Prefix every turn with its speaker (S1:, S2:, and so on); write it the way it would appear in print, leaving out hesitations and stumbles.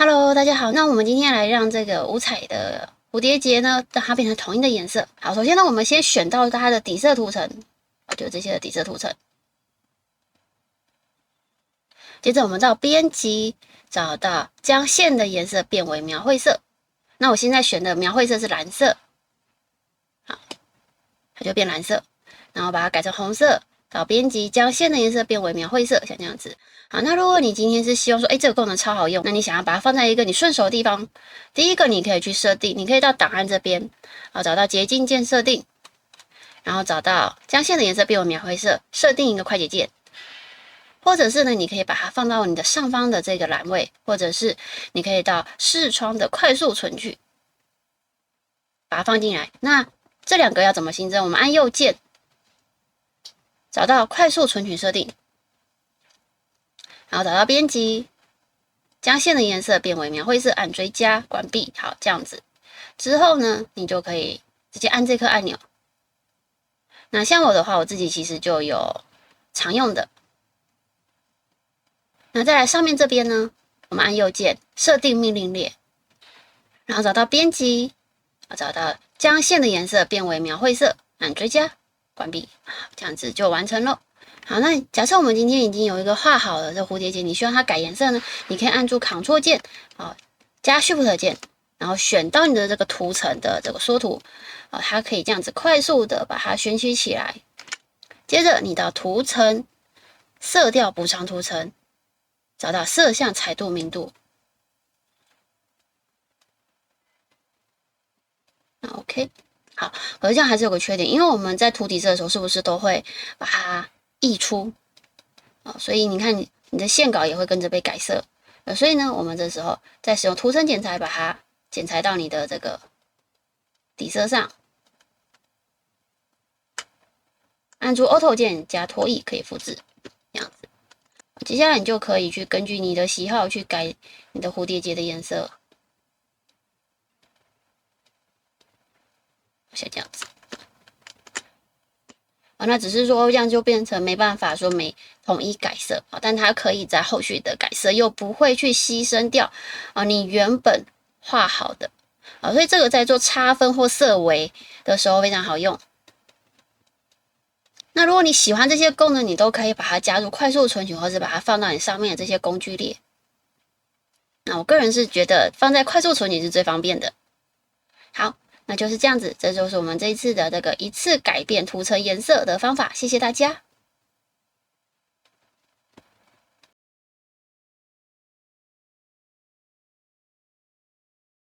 S1: Hello，大家好。那我们今天来让这个五彩的蝴蝶结呢，让它变成统一的颜色。好，首先呢，我们先选到它的底色图层，就这些的底色图层。接着我们到编辑，找到将线的颜色变为描绘色。那我现在选的描绘色是蓝色，好，它就变蓝色。然后把它改成红色，到编辑将线的颜色变为描绘色，像这样子。好，那如果你今天是希望说，这个功能超好用，那你想要把它放在一个你顺手的地方，第一个你可以去设定，你可以到档案这边，找到捷径键设定，然后找到将线的颜色变为描绘色，设定一个快捷键，或者是呢，你可以把它放到你的上方的这个栏位，或者是你可以到视窗的快速存取，把它放进来。那这两个要怎么新增？我们按右键，找到快速存取设定。然后找到编辑，将线的颜色变为描绘色，按追加关闭。好，这样子之后呢，你就可以直接按这颗按钮。那像我的话，我自己其实就有常用的。那再来上面这边呢，我们按右键设定命令列，然后找到编辑，找到将线的颜色变为描绘色，按追加关闭。好，这样子就完成了。好，那假设我们今天已经有一个画好了这蝴蝶结，你需要它改颜色呢，你可以按住 Ctrl 键，加 Shift 键，然后选到你的这个图层的这个缩图，它可以这样子快速的把它选取起来。接着你到图层色调补偿图层，找到色相彩度明度。OK， 好，可是这样还是有个缺点，因为我们在涂底色的时候，是不是都会把它溢出？所以你看你的线稿也会跟着被改色。所以呢，我们这时候再使用图层剪裁，把它剪裁到你的这个底色上，按住 Auto 键加拖曳可以复制，这样子。接下来你就可以去根据你的喜好去改你的蝴蝶结的颜色，像这样子。那只是说这样就变成没办法说统一改色，但它可以在后续的改色又不会去牺牲掉你原本画好的，所以这个在做差分或色围的时候非常好用。那如果你喜欢这些功能，你都可以把它加入快速存取，或者把它放到你上面的这些工具列。那我个人是觉得放在快速存取是最方便的。好，那就是这样子，这就是我们这一次的这个一次改变图层颜色的方法，谢谢大家。